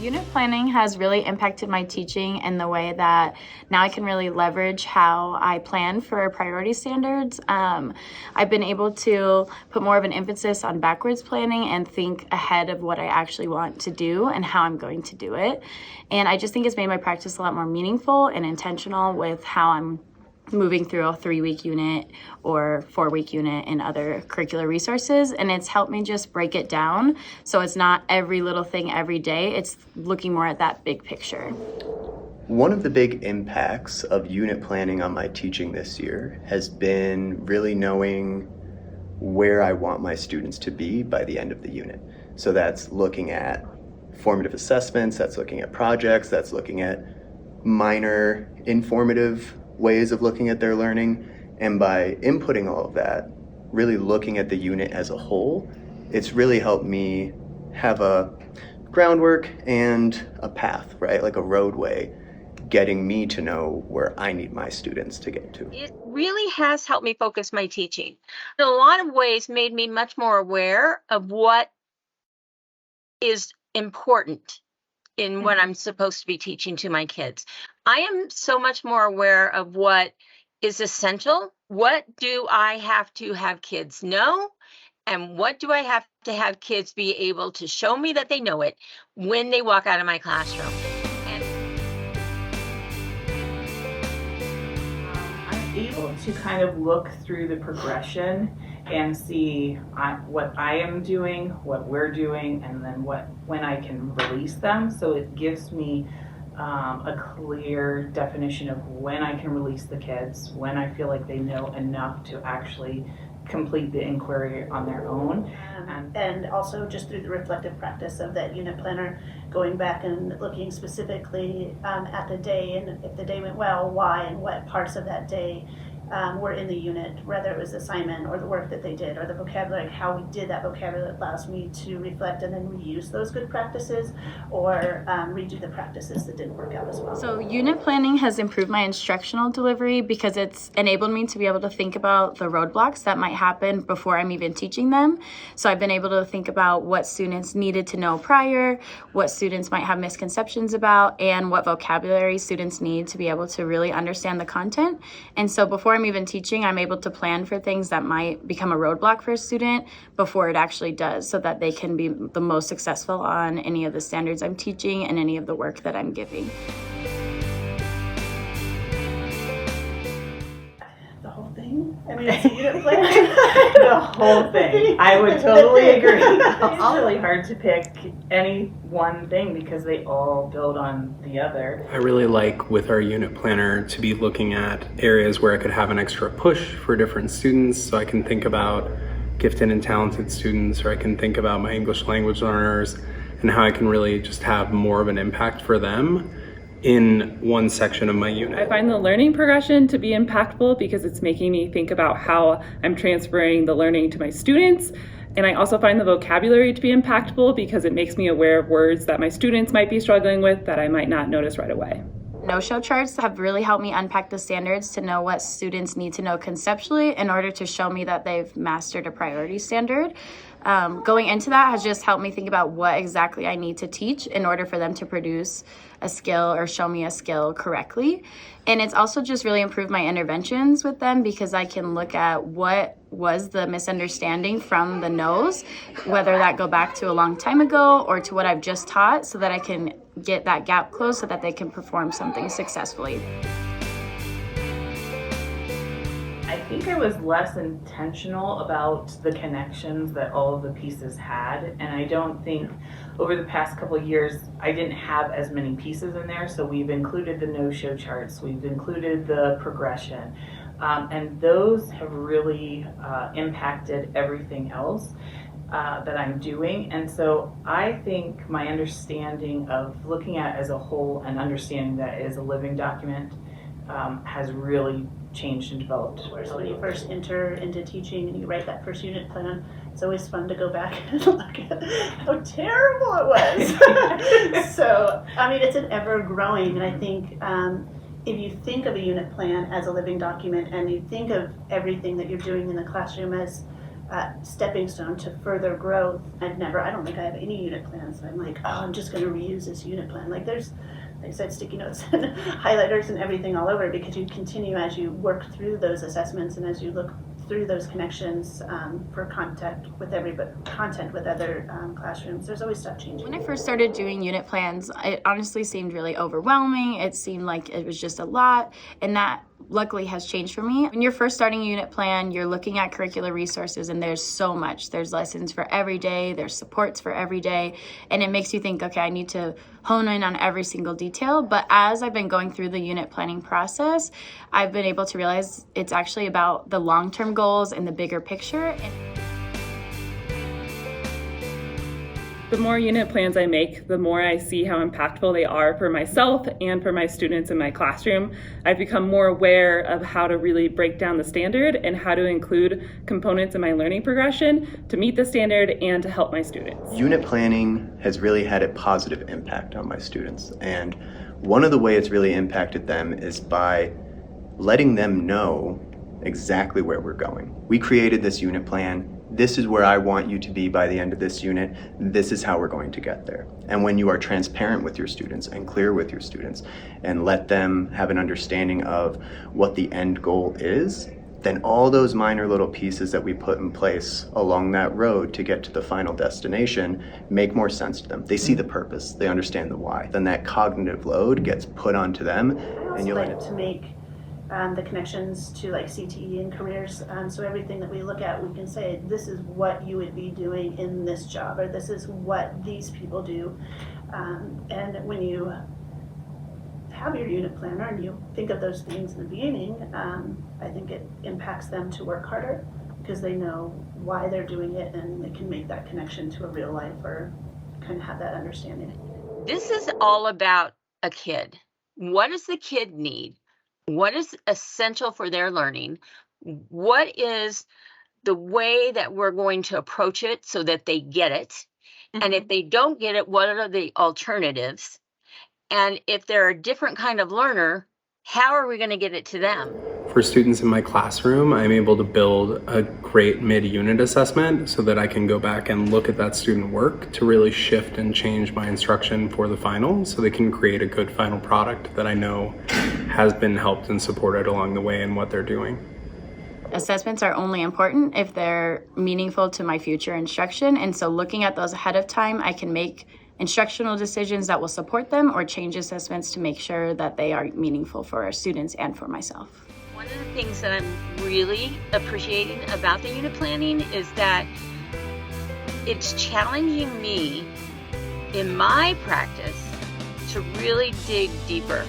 Unit planning has really impacted my teaching in the way that now I can really leverage how I plan for priority standards. I've been able to put more of an emphasis on backwards planning and think ahead of what I actually want to do and how I'm going to do it. And I just think it's made my practice a lot more meaningful and intentional with how I'm moving through a 3-week unit or 4-week unit and other curricular resources. And it's helped me just break it down. So it's not every little thing every day. It's looking more at that big picture. One of the big impacts of unit planning on my teaching this year has been really knowing where I want my students to be by the end of the unit. So that's looking at formative assessments, that's looking at projects, that's looking at minor informative ways of looking at their learning. And by inputting all of that, really looking at the unit as a whole, it's really helped me have a groundwork and a path, right? Like a roadway, getting me to know where I need my students to get to. It really has helped me focus my teaching. In a lot of ways, made me much more aware of what is important in what I'm supposed to be teaching to my kids. I am so much more aware of what is essential. What do I have to have kids know? And what do I have to have kids be able to show me that they know it when they walk out of my classroom? I'm able to kind of look through the progression and see what I am doing, what we're doing, and then when I can release them. So it gives me a clear definition of when I can release the kids, when I feel like they know enough to actually complete the inquiry on their own. And also just through the reflective practice of that unit planner, going back and looking specifically at the day, and if the day went well, why and what parts of that day were in the unit, whether it was the assignment or the work that they did or the vocabulary, how we did that vocabulary allows me to reflect and then reuse those good practices or redo the practices that didn't work out as well. So unit planning has improved my instructional delivery because it's enabled me to be able to think about the roadblocks that might happen before I'm even teaching them. So I've been able to think about what students needed to know prior, what students might have misconceptions about, and what vocabulary students need to be able to really understand the content. And so before I'm even teaching, I'm able to plan for things that might become a roadblock for a student before it actually does, so that they can be the most successful on any of the standards I'm teaching and any of the work that I'm giving. The whole thing? I mean, it's a unit plan. The whole thing. I would totally agree. It's really hard to pick any one thing because they all build on the other. I really like with our unit planner to be looking at areas where I could have an extra push for different students. So I can think about gifted and talented students, or I can think about my English language learners and how I can really just have more of an impact for them in one section of my unit. I find the learning progression to be impactful because it's making me think about how I'm transferring the learning to my students. And I also find the vocabulary to be impactful because it makes me aware of words that my students might be struggling with that I might not notice right away. No-show charts have really helped me unpack the standards to know what students need to know conceptually in order to show me that they've mastered a priority standard. Going into that has just helped me think about what exactly I need to teach in order for them to produce a skill or show me a skill correctly. And it's also just really improved my interventions with them because I can look at what was the misunderstanding from the no's, whether that go back to a long time ago or to what I've just taught, so that I can get that gap closed so that they can perform something successfully. I think I was less intentional about the connections that all of the pieces had, and I don't think over the past couple of years I didn't have as many pieces in there. So we've included the no-show charts, we've included the progression, and those have really impacted everything else that I'm doing. And so I think my understanding of looking at as a whole and understanding that as a living document has really changed and developed. So when you first enter into teaching and you write that first unit plan, it's always fun to go back and look at how terrible it was. So, I mean, it's an ever-growing, and I think if you think of a unit plan as a living document and you think of everything that you're doing in the classroom as stepping stone to further growth. I don't think I have any unit plans. I'm like, oh, I'm just going to reuse this unit plan. Like there's, like I said, sticky notes and highlighters and everything all over, because you continue as you work through those assessments and as you look through those connections for content with other classrooms. There's always stuff changing. When I first started doing unit plans, it honestly seemed really overwhelming. It seemed like it was just a lot, and that luckily has changed for me. When you're first starting a unit plan, you're looking at curricular resources, and there's so much. There's lessons for every day, there's supports for every day, and it makes you think, okay, I need to hone in on every single detail. But as I've been going through the unit planning process, I've been able to realize it's actually about the long-term goals and the bigger picture. The more unit plans I make, the more I see how impactful they are for myself and for my students in my classroom. I've become more aware of how to really break down the standard and how to include components in my learning progression to meet the standard and to help my students. Unit planning has really had a positive impact on my students, and one of the ways it's really impacted them is by letting them know exactly where we're going. We created this unit plan. This is where I want you to be by the end of this unit. This is how we're going to get there. And when you are transparent with your students and clear with your students and let them have an understanding of what the end goal is, then all those minor little pieces that we put in place along that road to get to the final destination make more sense to them. They see the purpose, they understand the why. Then that cognitive load gets put onto them. I also like to make the connections to like CTE and careers. So everything that we look at, we can say, this is what you would be doing in this job, or this is what these people do. And when you have your unit planner and you think of those things in the beginning, I think it impacts them to work harder because they know why they're doing it and they can make that connection to a real life or kind of have that understanding. This is all about a kid. What does the kid need? What is essential for their learning? What is the way that we're going to approach it so that they get it? Mm-hmm. And if they don't get it, what are the alternatives? And if they're a different kind of learner, how are we going to get it to them? For students in my classroom, I'm able to build a great mid-unit assessment so that I can go back and look at that student work to really shift and change my instruction for the final so they can create a good final product that I know has been helped and supported along the way in what they're doing. Assessments are only important if they're meaningful to my future instruction, and so looking at those ahead of time, I can make instructional decisions that will support them or change assessments to make sure that they are meaningful for our students and for myself. One of the things that I'm really appreciating about the unit planning is that it's challenging me in my practice to really dig deeper